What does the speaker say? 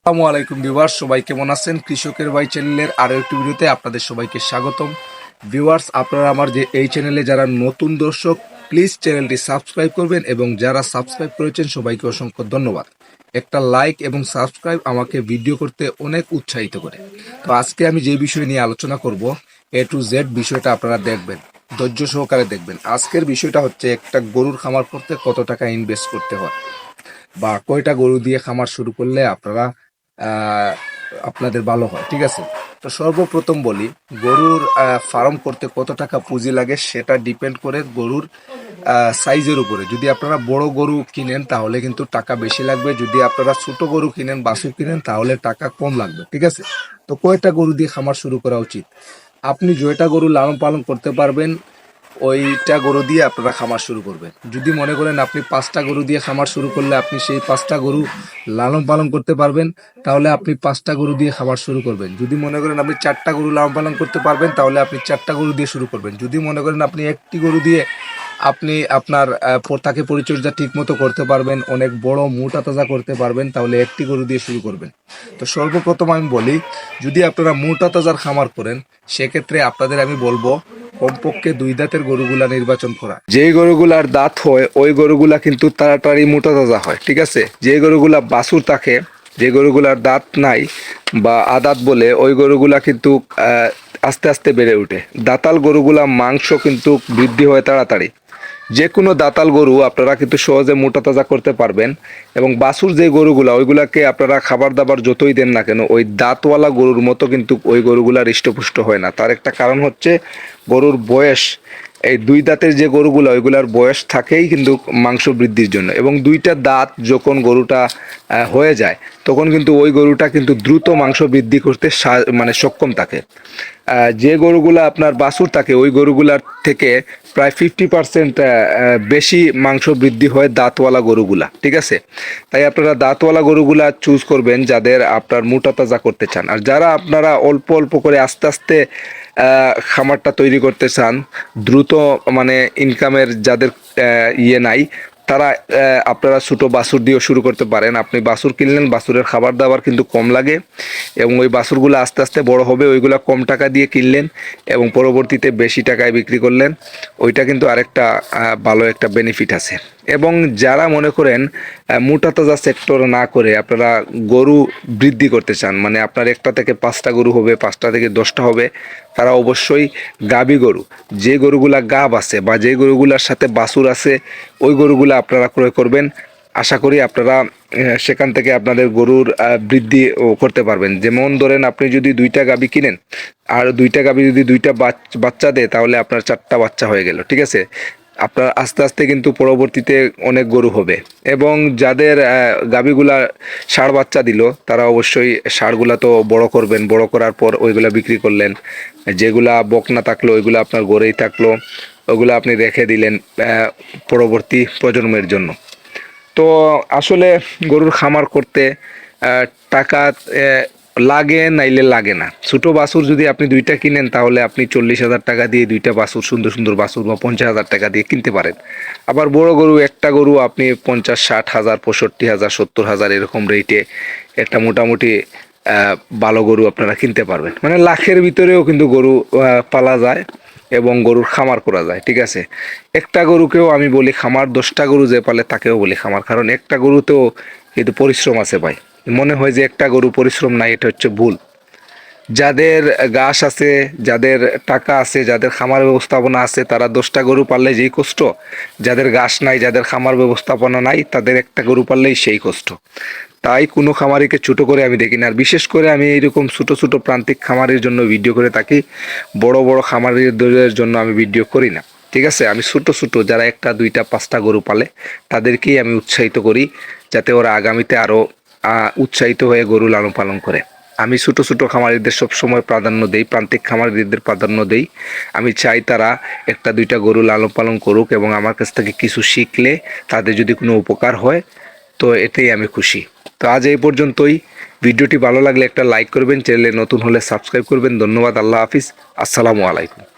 আসসালামু আলাইকুম ভিউয়ার্স, সবাই কেমন আছেন? কৃষকের ভাই চ্যানেলের আরও একটি ভিডিওতে আপনাদের সবাইকে স্বাগতম। ভিউয়ার্স, আপনারা আমার যে এই চ্যানেলে যারা নতুন দর্শক, প্লিজ চ্যানেলটি সাবস্ক্রাইব করবেন এবং যারা সাবস্ক্রাইব করেছেন সবাইকে অসংখ্য ধন্যবাদ। একটা লাইক এবং সাবস্ক্রাইব আমাকে ভিডিও করতে অনেক উৎসাহিত করে। তো আজকে আমি যে বিষয় নিয়ে আলোচনা করব, এ টু জেড বিষয়টা আপনারা দেখবেন, ধৈর্য সহকারে দেখবেন। আজকের বিষয়টা হচ্ছে একটা গরুর খামার করতে কত টাকা ইনভেস্ট করতে হয় বা কয়টা গরু দিয়ে খামার শুরু করলে আপনাদের ভালো হয়। ঠিক আছে, তো সর্বপ্রথম বলি, গরুর ফার্ম করতে কত টাকা পুঁজি লাগে সেটা ডিপেন্ড করে গরুর সাইজের উপরে। যদি আপনারা বড় গরু কিনেন তাহলে কিন্তু টাকা বেশি লাগবে, যদি আপনারা ছোট গরু কিনেন, বাছুর কিনেন, তাহলে টাকা কম লাগবে। ঠিক আছে, তো কয়টা গরু দিয়ে খামার শুরু করা উচিত? আপনি যেটা গরু লালন পালন করতে পারবেন ওইটা গরু দিয়ে আপনারা খামার শুরু করবেন। যদি মনে করেন আপনি 5টা গরু দিয়ে খামার শুরু করলে আপনি সেই 5টা গরু লালন পালন করতে পারবেন, তাহলে আপনি 5টা গরু দিয়ে খামার শুরু করবেন। যদি মনে করেন আপনি 4টা গরু লালন পালন করতে পারবেন, তাহলে আপনি 4টা গরু দিয়ে শুরু করবেন। যদি মনে করেন আপনি একটি গরু দিয়ে আপনি আপনার তাকে পরিচর্যা ঠিক মতো করতে পারবেন, অনেক বড় মোটা তাজা করতে পারবেন, তাহলে একটি গরু দিয়ে শুরু করবেন। তো সর্বপ্রথম আমি বলি, যদি আপনারা মোটা তাজার খামার করেন সেক্ষেত্রে আপনাদের আমি বলবো কমপক্ষে 2 দাঁতের গরুগুলা নির্বাচন করা। যেই গরুগুলার দাঁত হয় ওই গরুগুলা কিন্তু তাড়াতাড়ি মোটা তাজা হয়। ঠিক আছে, যে গরুগুলা বাছুর থাকে, যে গরুগুলার দাঁত নাই বা আদাত বলে, ওই গরুগুলা কিন্তু আস্তে আস্তে বেড়ে ওঠে। দাতাল গরুগুলা মাংস কিন্তু বৃদ্ধি হয় তাড়াতাড়ি। যে কোনো দাতাল গরু আপনারা কিন্তু সহজে মোটা তাজা করতে পারবেন। এবং বাছুর যে গরুগুলা ওইগুলাকে আপনারা খাবার দাবার যতই দেন না কেন, ওই দাঁতওয়ালা গরুর মতো কিন্তু ওই গরুগুলা হৃষ্টপুষ্ট হয় না। তার একটা কারণ হচ্ছে গরুর বয়স। এই 2 দাঁতের যে গরুগুলো ওইগুলার বয়স থাকেই কিন্তু মাংস বৃদ্ধির জন্য, এবং 2টা দাঁত যখন গরুটা হয়ে যায় তখন কিন্তু ওই গরুটা কিন্তু দ্রুত মাংস বৃদ্ধি করতে মানে সক্ষম থাকে। যে গরুগুলা আপনার বাছুর থাকে ওই গরুগুলার থেকে প্রায় 50% বেশি মাংস বৃদ্ধি হয় দাঁতওয়ালা গরুগুলা। ঠিক আছে, তাই আপনারা দাঁতওয়ালা গরুগুলা চুজ করবেন যাদের আপনার মোটা তাজা করতে চান। আর যারা আপনারা অল্প অল্প করে আস্তে আস্তে খামারটা তৈরি করতে চান, দ্রুত মানে ইনকামের যাদের ইয়ে নাই, তারা আপনারা ছোটো বাছুর দিয়েও শুরু করতে পারেন। আপনি বাছুর কিনলেন, বাছুরের খাবার দাবার কিন্তু কম লাগে এবং ওই বাছুরগুলো আস্তে আস্তে বড় হবে, ওইগুলো কম টাকা দিয়ে কিনলেন এবং পরবর্তীতে বেশি টাকায় বিক্রি করলেন। ওইটা কিন্তু আরেকটা ভালো একটা বেনিফিট আছে। এবং যারা মনে করেন মোটা তাজা সেক্টর না করে আপনারা গরু বৃদ্ধি করতে চান, মানে আপনার 1টা থেকে 5টা গরু হবে, 5টা থেকে 10টা হবে, তারা অবশ্যই গাভী গরু, যে গরুগুলা গাব আছে বা যে গরুগুলার সাথে বাছুর আছে, ওই গরুগুলা আপনারা ক্রয় করবেন। আশা করি আপনারা সেখান থেকে আপনাদের গরুর বৃদ্ধি করতে পারবেন। যেমন ধরেন আপনি যদি 2টা গাভী কিনেন আর 2টা গাভী যদি 2টা বাচ্চা দেয়, তাহলে আপনার 4টা বাচ্চা হয়ে গেল। ঠিক আছে, আপনার আস্তে আস্তে কিন্তু পরবর্তীতে অনেক গরু হবে। এবং যাদের গাভীগুলা ষাঁড় বাচ্চা দিল, তারা অবশ্যই ষাঁড়গুলা তো বড় করবেন, বড় করার পর ওইগুলা বিক্রি করলেন। যেগুলা বকনা থাকলো ওইগুলো আপনার গড়েই থাকলো, ওইগুলো আপনি রেখে দিলেন পরবর্তী প্রজন্মের জন্য। তো আসলে গরুর খামার করতে টাকা লাগে নাইলে লাগে না। ছোটো বাছুর যদি আপনি 2টা কিনেন তাহলে আপনি 40,000 টাকা দিয়ে 2টা বাছুর, সুন্দর সুন্দর বাছুর, বা 50,000 টাকা দিয়ে কিনতে পারেন। আবার বড় গরু, একটা গরু আপনি 50-60 হাজার, 65,000, 70,000 এরকম রেটে একটা মোটামুটি ভালো গরু আপনারা কিনতে পারবেন। মানে লাখের ভিতরেও কিন্তু গরু পালা যায় এবং গরুর খামার করা যায়। ঠিক আছে, একটা গরুকেও আমি বলি খামার, 10টা গরু যে পালে তাকেও বলি খামার, কারণ একটা গরুতেও কিন্তু পরিশ্রম আছে ভাই। মনে হয় যে একটা গরু পরিশ্রম নাই, এটা হচ্ছে ভুল। যাদের ঘাস আছে, যাদের টাকা আছে, যাদের খামার ব্যবস্থাপনা আছে, তারা 10টা গরু পাললে যেই কষ্ট, যাদের ঘাস নাই, যাদের খামার ব্যবস্থাপনা নাই, তাদের একটা গরু পাললেই সেই কষ্ট। তাই কোনো খামারিকে ছোট করে আমি দেখি না। আর বিশেষ করে আমি এইরকম ছোট ছোট প্রান্তিক খামারের জন্য ভিডিও করে থাকি, বড় বড় খামারিদের জন্য আমি ভিডিও করি না। ঠিক আছে, আমি ছোট ছোট যারা 1টা 2টা 5টা গরু পালে তাদেরকেই আমি উৎসাহিত করি, যাতে ওরা আগামীতে আরও উৎসাহিত হয়ে গরু লালন পালন করে। আমি ছোট ছোট খামারিদের সবসময় প্রাধান্য দেই, প্রান্তিক খামারিদের প্রাধান্য দেই। আমি চাই তারা 1টা 2টা গরু লালন পালন করুক এবং আমার কাছ থেকে কিছু শিখলে তাদের যদি কোনো উপকার হয়, তো এতেই আমি খুশি। তো আজ এই পর্যন্তই। ভিডিওটি ভালো লাগলে একটা লাইক করবেন, চ্যানেলে নতুন হলে সাবস্ক্রাইব করবেন। ধন্যবাদ। আল্লাহ হাফিজ। আসসালামু আলাইকুম।